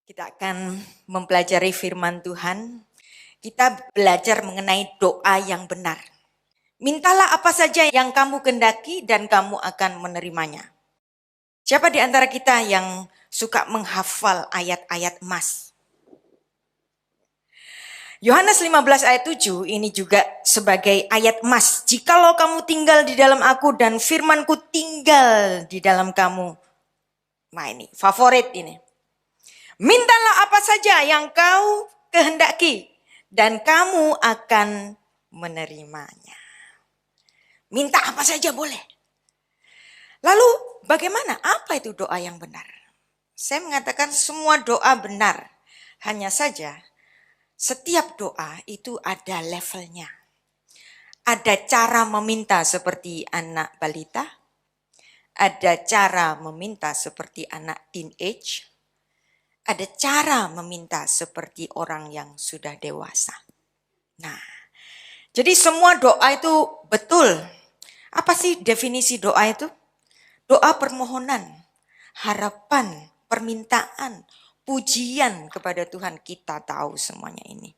Kita akan mempelajari firman Tuhan. Kita belajar mengenai doa yang benar. Mintalah apa saja yang kamu kehendaki dan kamu akan menerimanya. Siapa di antara kita yang suka menghafal ayat-ayat emas? Yohanes 15 ayat 7 ini juga sebagai ayat emas. Jikalau kamu tinggal di dalam aku dan firmanku tinggal di dalam kamu. Nah ini favorit ini. Mintalah apa saja yang kau kehendaki dan kamu akan menerimanya. Minta apa saja boleh. Lalu bagaimana? Apa itu doa yang benar? Saya mengatakan semua doa benar. Hanya saja setiap doa itu ada levelnya. Ada cara meminta seperti anak balita. Ada cara meminta seperti anak teenage. Ada cara meminta seperti orang yang sudah dewasa. Nah, jadi semua doa itu betul. Apa sih definisi doa itu? Doa permohonan, harapan, permintaan, pujian kepada Tuhan. Kita tahu semuanya ini.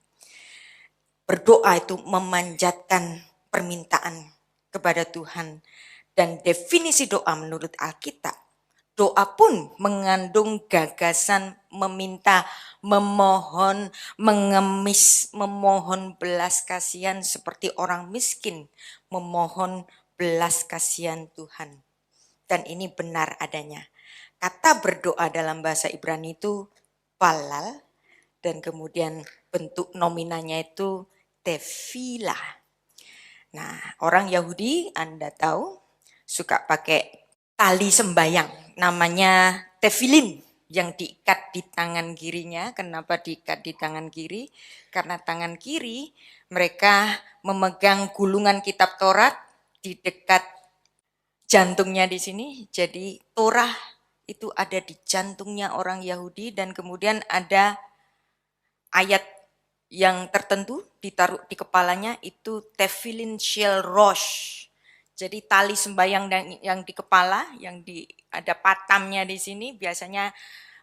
Berdoa itu memanjatkan permintaan kepada Tuhan. Dan definisi doa menurut Alkitab, doa pun mengandung gagasan meminta, memohon, mengemis, memohon belas kasihan seperti orang miskin, memohon belas kasihan Tuhan. Dan ini benar adanya. Kata berdoa dalam bahasa Ibrani itu palal, dan kemudian bentuk nominanya itu tefilah. Nah, orang Yahudi Anda tahu suka pakai tali sembayang, namanya tefilin yang diikat di tangan kirinya. Kenapa diikat di tangan kiri? Karena tangan kiri mereka memegang gulungan kitab Taurat di dekat jantungnya di sini. Jadi Torah itu ada di jantungnya orang Yahudi dan kemudian ada ayat yang tertentu ditaruh di kepalanya itu tefilin shel rosh. Jadi tali sembayang yang di kepala, yang ada patamnya di sini, biasanya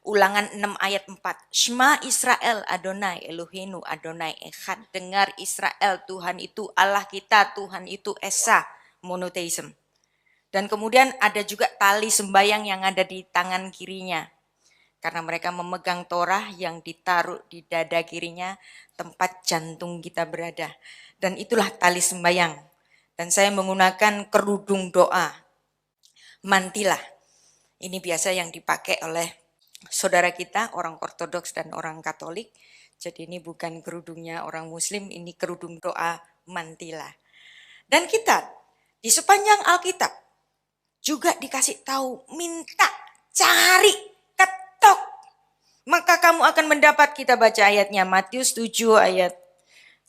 Ulangan 6 ayat 4. Shema Israel Adonai Eloheinu Adonai Echad. Dengar Israel, Tuhan itu Allah kita, Tuhan itu Esa, monotheism. Dan kemudian ada juga tali sembayang yang ada di tangan kirinya. Karena mereka memegang Torah yang ditaruh di dada kirinya, tempat jantung kita berada. Dan itulah tali sembayang. Dan saya menggunakan kerudung doa, mantilah. Ini biasa yang dipakai oleh saudara kita, orang Ortodoks dan orang Katolik. Jadi ini bukan kerudungnya orang Muslim, ini kerudung doa mantilah. Dan kita di sepanjang Alkitab juga dikasih tahu, minta, cari, ketok. Maka kamu akan mendapat, kita baca ayatnya Matius 7 ayat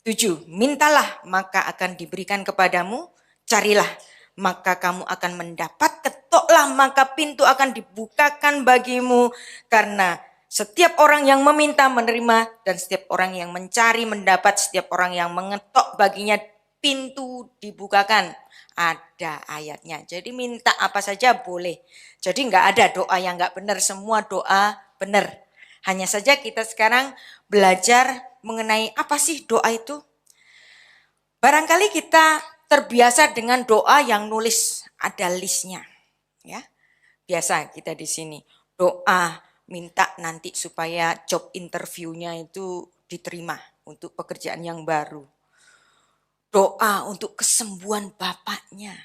7. Mintalah maka akan diberikan kepadamu, carilah maka kamu akan mendapat, ketoklah maka pintu akan dibukakan bagimu. Karena setiap orang yang meminta menerima dan setiap orang yang mencari mendapat, setiap orang yang mengetok baginya pintu dibukakan. Ada ayatnya. Jadi minta apa saja boleh. Jadi enggak ada doa yang enggak benar, semua doa benar. Hanya saja kita sekarang belajar mengenai apa sih doa itu. Barangkali kita terbiasa dengan doa yang nulis ada listnya, ya. Biasa kita di sini doa minta nanti supaya job interviewnya itu diterima untuk pekerjaan yang baru. Doa untuk kesembuhan bapaknya.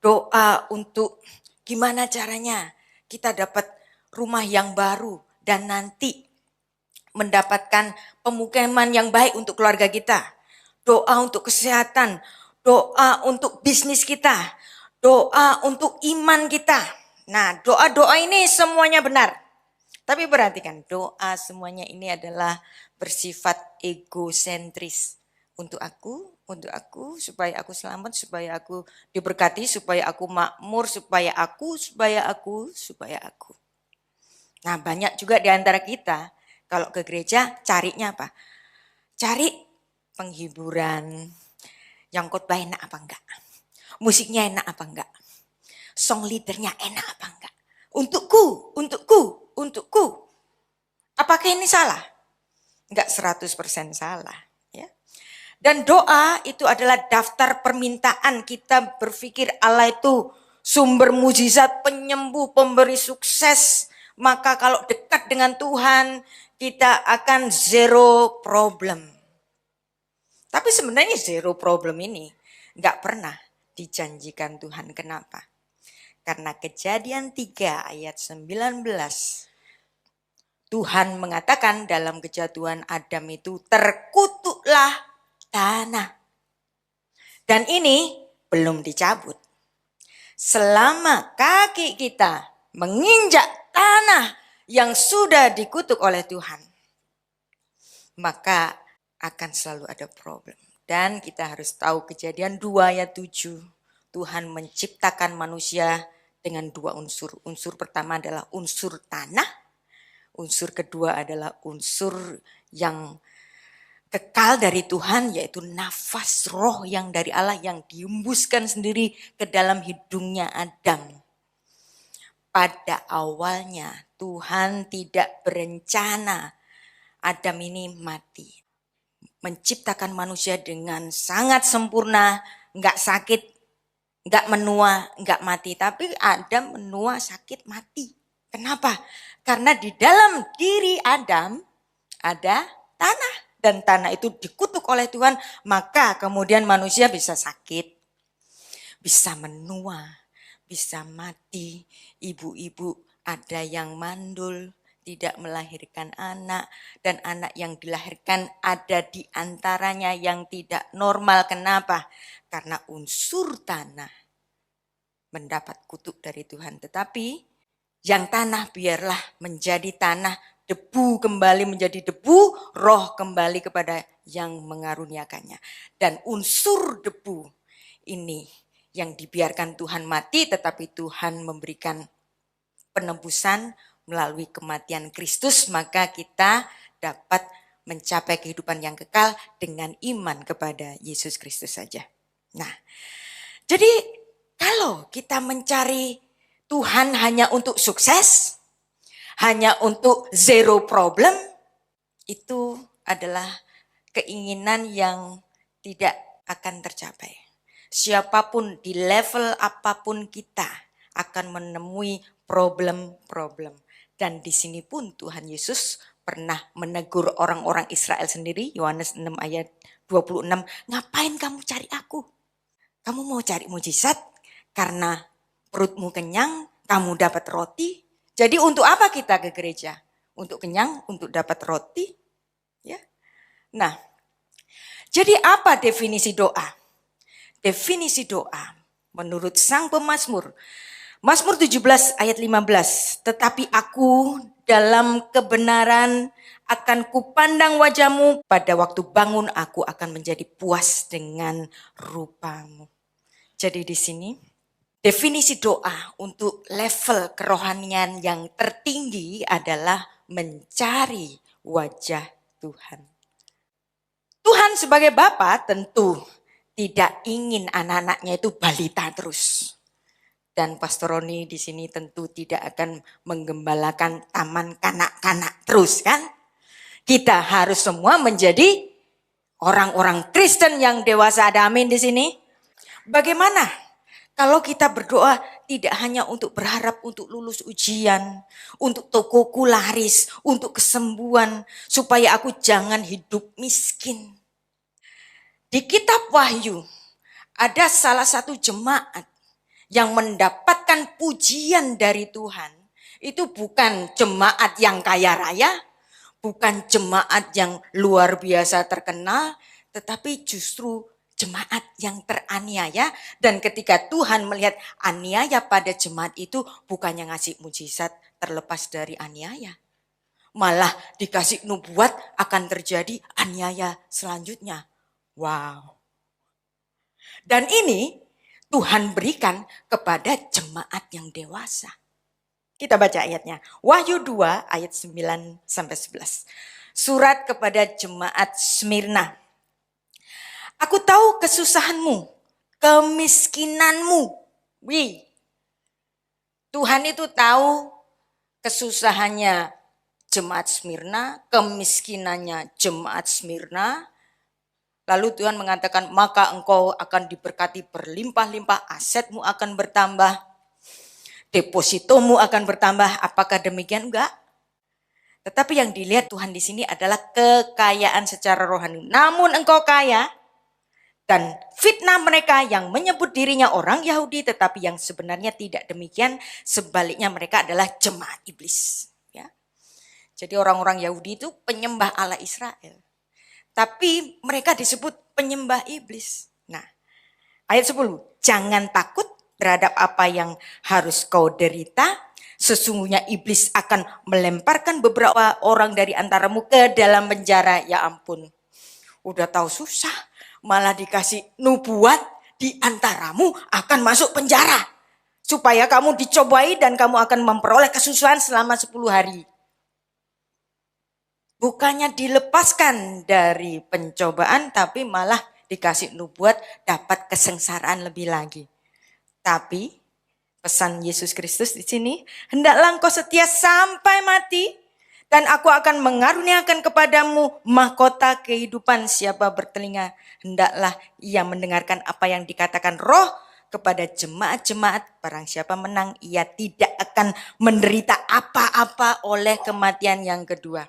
Doa untuk gimana caranya kita dapat rumah yang baru dan nanti mendapatkan pemukiman yang baik untuk keluarga kita. Doa untuk kesehatan, doa untuk bisnis kita, doa untuk iman kita. Nah, doa-doa ini semuanya benar. Tapi perhatikan, doa semuanya ini adalah bersifat egosentris. Untuk aku, supaya aku selamat, supaya aku diberkati, supaya aku makmur, supaya aku. Nah, banyak juga di antara kita, kalau ke gereja carinya apa? Cari penghiburan, yang khotbah enak apa enggak? Musiknya enak apa enggak? Song leadernya enak apa enggak? Untukku. Apa apakah ini salah? Enggak 100% salah. Ya. Dan doa itu adalah daftar permintaan. Kita berpikir Allah itu sumber mujizat, penyembuh, pemberi sukses. Maka kalau dekat dengan Tuhan, kita akan zero problem. Tapi sebenarnya zero problem ini enggak pernah dijanjikan Tuhan. Kenapa? Karena Kejadian 3 ayat 19. Tuhan mengatakan dalam kejatuhan Adam itu terkutuklah tanah. Dan ini belum dicabut. Selama kaki kita menginjak tanah yang sudah dikutuk oleh Tuhan, maka akan selalu ada problem. Dan kita harus tahu Kejadian 2 ayat 7. Tuhan menciptakan manusia dengan dua unsur. Unsur pertama adalah unsur tanah. Unsur kedua adalah unsur yang kekal dari Tuhan, yaitu nafas roh yang dari Allah yang dihembuskan sendiri ke dalam hidungnya Adam. Pada awalnya Tuhan tidak berencana Adam ini mati. Menciptakan manusia dengan sangat sempurna, enggak sakit, enggak menua, enggak mati. Tapi Adam menua, sakit, mati. Kenapa? Karena di dalam diri Adam ada tanah. Dan tanah itu dikutuk oleh Tuhan, maka kemudian manusia bisa sakit, bisa menua, bisa mati. Ibu-ibu ada yang mandul, tidak melahirkan anak, dan anak yang dilahirkan ada di antaranya yang tidak normal. Kenapa? Karena unsur tanah mendapat kutuk dari Tuhan. Tetapi yang tanah biarlah menjadi tanah, debu kembali menjadi debu, roh kembali kepada yang mengaruniakannya. Dan unsur debu ini yang dibiarkan Tuhan mati, tetapi Tuhan memberikan penebusan melalui kematian Kristus, maka kita dapat mencapai kehidupan yang kekal dengan iman kepada Yesus Kristus saja. Nah, jadi kalau kita mencari Tuhan hanya untuk sukses, hanya untuk zero problem, itu adalah keinginan yang tidak akan tercapai. Siapapun di level apapun kita akan menemui problem-problem. Dan di sini pun Tuhan Yesus pernah menegur orang-orang Israel sendiri, Yohanes 6 ayat 26, ngapain kamu cari aku? Kamu mau cari mujizat karena perutmu kenyang, kamu dapat roti. Jadi untuk apa kita ke gereja? Untuk kenyang, untuk dapat roti. Ya. Nah, jadi apa definisi doa? Definisi doa menurut sang pemazmur. Mazmur 17 ayat 15. Tetapi aku dalam kebenaran akan kupandang wajahmu. Pada waktu bangun aku akan menjadi puas dengan rupamu. Jadi di sini definisi doa untuk level kerohanian yang tertinggi adalah mencari wajah Tuhan. Tuhan sebagai Bapa tentu tidak ingin anak-anaknya itu balita terus. Dan Pastor Roni di sini tentu tidak akan menggembalakan taman kanak-kanak terus kan. Kita harus semua menjadi orang-orang Kristen yang dewasa. Ada amin di sini. Bagaimana? Kalau kita berdoa tidak hanya untuk berharap untuk lulus ujian, untuk tokoku laris, untuk kesembuhan, supaya aku jangan hidup miskin. Di kitab Wahyu ada salah satu jemaat yang mendapatkan pujian dari Tuhan. Itu bukan jemaat yang kaya raya, bukan jemaat yang luar biasa terkenal, tetapi justru jemaat yang teraniaya. Dan ketika Tuhan melihat aniaya pada jemaat itu, bukannya ngasih mujizat terlepas dari aniaya, malah dikasih nubuat akan terjadi aniaya selanjutnya. Wow. Dan ini Tuhan berikan kepada jemaat yang dewasa. Kita baca ayatnya. Wahyu 2 ayat 9-11. Surat kepada jemaat Smyrna. Aku tahu kesusahanmu, kemiskinanmu. Tuhan itu tahu kesusahannya jemaat Smyrna, kemiskinannya jemaat Smyrna. Lalu Tuhan mengatakan, maka engkau akan diberkati berlimpah-limpah, asetmu akan bertambah, depositomu akan bertambah. Apakah demikian? Enggak. Tetapi yang dilihat Tuhan di sini adalah kekayaan secara rohani. Namun engkau kaya, dan fitnah mereka yang menyebut dirinya orang Yahudi, tetapi yang sebenarnya tidak demikian. Sebaliknya mereka adalah jemaat iblis. Ya. Jadi orang-orang Yahudi itu penyembah Allah Israel. Tapi mereka disebut penyembah iblis. Nah, ayat 10. Jangan takut terhadap apa yang harus kau derita. Sesungguhnya iblis akan melemparkan beberapa orang dari antaramu ke dalam penjara. Ya ampun, udah tahu susah, malah dikasih nubuat di antaramu akan masuk penjara. Supaya kamu dicobai dan kamu akan memperoleh kesusahan selama 10 hari. Bukannya dilepaskan dari pencobaan, tapi malah dikasih nubuat dapat kesengsaraan lebih lagi. Tapi pesan Yesus Kristus di sini, hendaklah engkau setia sampai mati, dan aku akan mengaruniakan kepadamu mahkota kehidupan. Siapa bertelinga, hendaklah ia mendengarkan apa yang dikatakan Roh kepada jemaat-jemaat. Barang siapa menang, ia tidak akan menderita apa-apa oleh kematian yang kedua.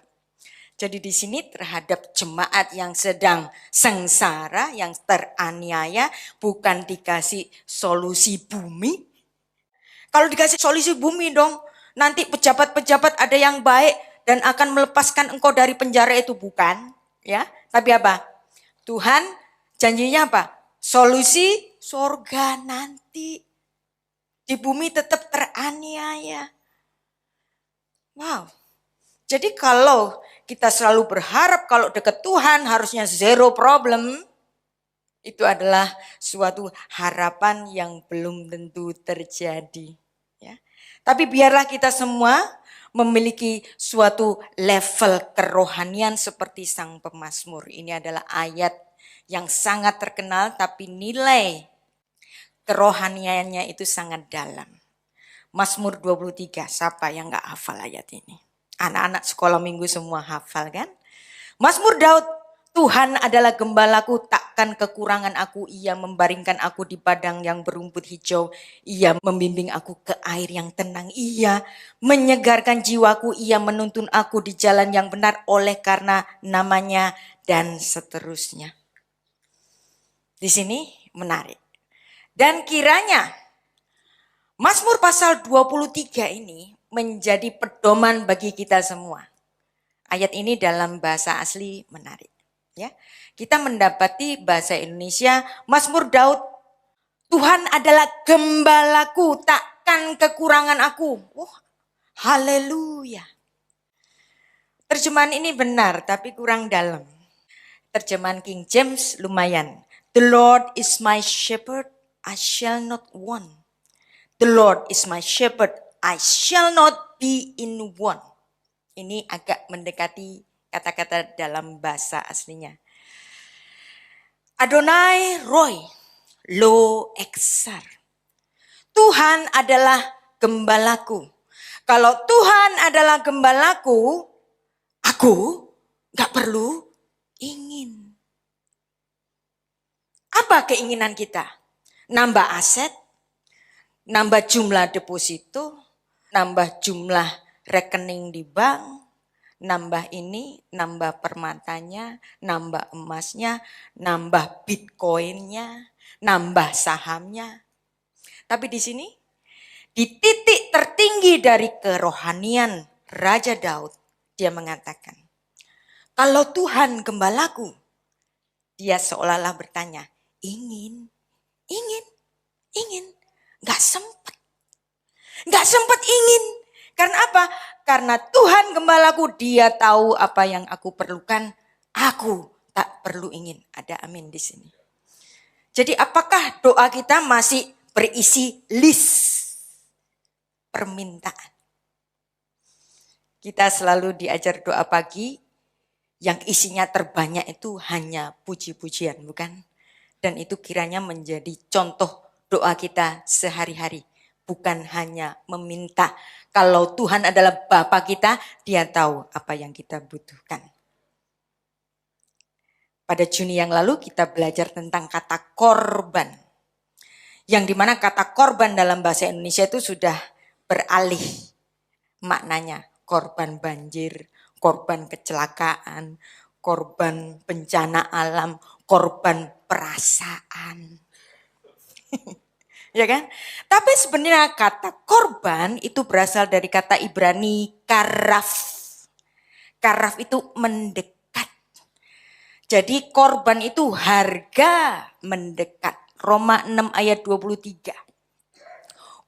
Jadi di sini terhadap jemaat yang sedang sengsara, yang teraniaya, bukan dikasih solusi bumi. Kalau dikasih solusi bumi dong, nanti pejabat-pejabat ada yang baik dan akan melepaskan engkau dari penjara itu, bukan. Ya, tapi apa? Tuhan janjinya apa? Solusi surga nanti. Di bumi tetap teraniaya. Wow. Jadi kalau kita selalu berharap kalau dekat Tuhan harusnya zero problem, itu adalah suatu harapan yang belum tentu terjadi. Ya. Tapi biarlah kita semua memiliki suatu level kerohanian seperti sang pemazmur. Ini adalah ayat yang sangat terkenal, tapi nilai kerohaniannya itu sangat dalam. Mazmur 23, siapa yang gak hafal ayat ini? Anak-anak sekolah minggu semua hafal kan? Mazmur Daud, Tuhan adalah gembalaku, takkan kekurangan aku. Ia membaringkan aku di padang yang berumput hijau. Ia membimbing aku ke air yang tenang. Ia menyegarkan jiwaku. Ia menuntun aku di jalan yang benar oleh karena namanya, dan seterusnya. Di sini menarik. Dan kiranya Mazmur pasal 23 ini menjadi pedoman bagi kita semua. Ayat ini dalam bahasa asli menarik. Ya, kita mendapati bahasa Indonesia, Mazmur Daud, Tuhan adalah gembalaku, takkan kekurangan aku. Haleluya. Terjemahan ini benar, tapi kurang dalam. Terjemahan King James lumayan. The Lord is my shepherd, I shall not want. The Lord is my shepherd, I shall not be in want. Ini agak mendekati kata-kata dalam bahasa aslinya. Adonai Roy, Lo Eksar. Tuhan adalah gembalaku. Kalau Tuhan adalah gembalaku, aku gak perlu ingin. Apa keinginan kita? Nambah aset? Nambah jumlah deposito, nambah jumlah rekening di bank, nambah ini, nambah permatanya, nambah emasnya, nambah bitcoinnya, nambah sahamnya. Tapi di sini, di titik tertinggi dari kerohanian Raja Daud, dia mengatakan, kalau Tuhan gembalaku, dia seolah-olah bertanya, ingin. Gak sempat ingin. Karena apa? Karena Tuhan gembalaku, dia tahu apa yang aku perlukan. Aku tak perlu ingin. Ada amin di sini. Jadi apakah doa kita masih berisi list permintaan? Kita selalu diajar doa pagi yang isinya terbanyak itu hanya puji-pujian, bukan? Dan itu kiranya menjadi contoh doa kita sehari-hari. bukan hanya meminta. Kalau Tuhan adalah Bapa kita, Dia tahu apa yang kita butuhkan. Pada Juni yang lalu kita belajar tentang kata korban. Yang dimana kata korban dalam bahasa Indonesia itu sudah beralih maknanya. Korban banjir, korban kecelakaan, korban bencana alam, korban perasaan. Ya kan? Tapi sebenarnya kata korban itu berasal dari kata Ibrani karaf. Karaf itu mendekat. Jadi korban itu harga mendekat. Roma 6 ayat 23.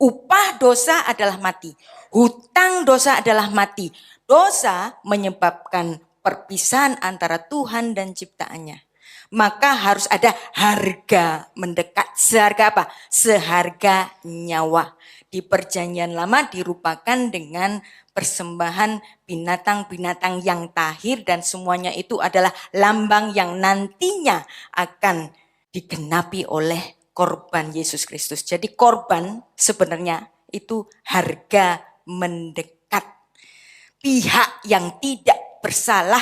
Upah dosa adalah mati. Hutang dosa adalah mati. Dosa menyebabkan perpisahan antara Tuhan dan ciptaannya. Maka harus ada harga mendekat. Seharga apa? Seharga nyawa. Di perjanjian lama dirupakan dengan persembahan binatang-binatang yang tahir dan semuanya itu adalah lambang yang nantinya akan digenapi oleh korban Yesus Kristus. Jadi korban sebenarnya itu harga mendekat. Pihak yang tidak bersalah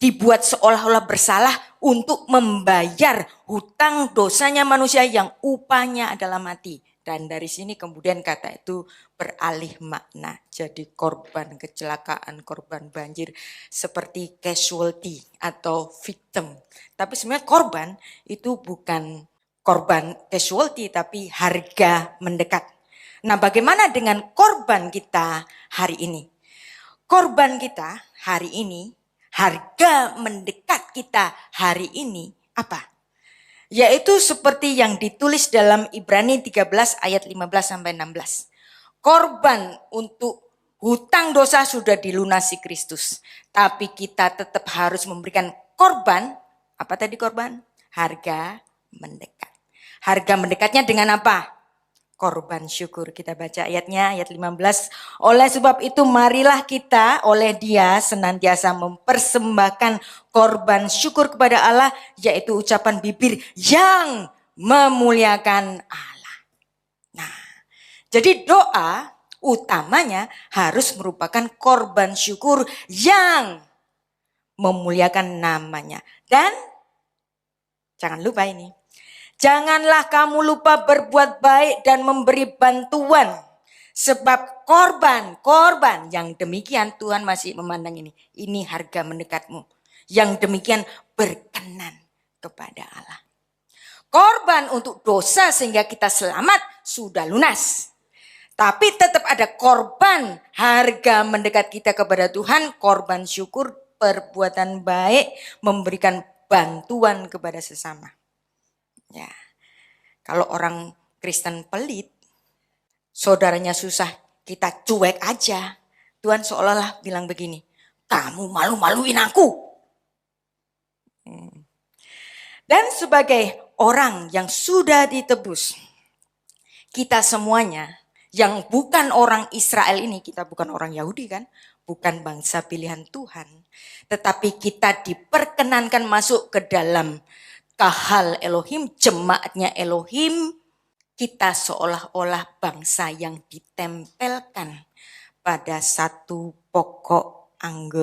dibuat seolah-olah bersalah untuk membayar hutang dosanya manusia yang upahnya adalah mati. Dan dari sini kemudian kata itu beralih makna. Jadi korban kecelakaan, korban banjir seperti casualty atau victim. Tapi sebenarnya korban itu bukan korban casualty tapi harga mendekat. Nah, bagaimana dengan korban kita hari ini? Korban kita hari ini, harga mendekat kita hari ini apa? Yaitu seperti yang ditulis dalam Ibrani 13 ayat 15 sampai 16. Korban untuk hutang dosa sudah dilunasi Kristus. Tapi kita tetap harus memberikan korban. Apa tadi korban? Harga mendekat. Harga mendekatnya dengan apa? Korban syukur. Kita baca ayatnya, ayat 15. Oleh sebab itu marilah kita oleh Dia senantiasa mempersembahkan korban syukur kepada Allah, yaitu ucapan bibir yang memuliakan Allah. Nah, jadi doa utamanya harus merupakan korban syukur yang memuliakan namanya. Dan jangan lupa ini. Janganlah kamu lupa berbuat baik dan memberi bantuan. Sebab korban yang demikian Tuhan masih memandang ini. Ini harga mendekatmu. Yang demikian berkenan kepada Allah. Korban untuk dosa sehingga kita selamat sudah lunas. Tapi tetap ada korban harga mendekat kita kepada Tuhan. Korban syukur, perbuatan baik, memberikan bantuan kepada sesama. Ya, kalau orang Kristen pelit, saudaranya susah, kita cuek aja. Tuhan seolah-olah bilang begini, kamu malu-maluin aku. Dan sebagai orang yang sudah ditebus, kita semuanya yang bukan orang Israel ini, kita bukan orang Yahudi kan, bukan bangsa pilihan Tuhan. Tetapi kita diperkenankan masuk ke dalam kahal Elohim, jemaatnya Elohim, kita seolah-olah bangsa yang ditempelkan pada satu pokok anggur.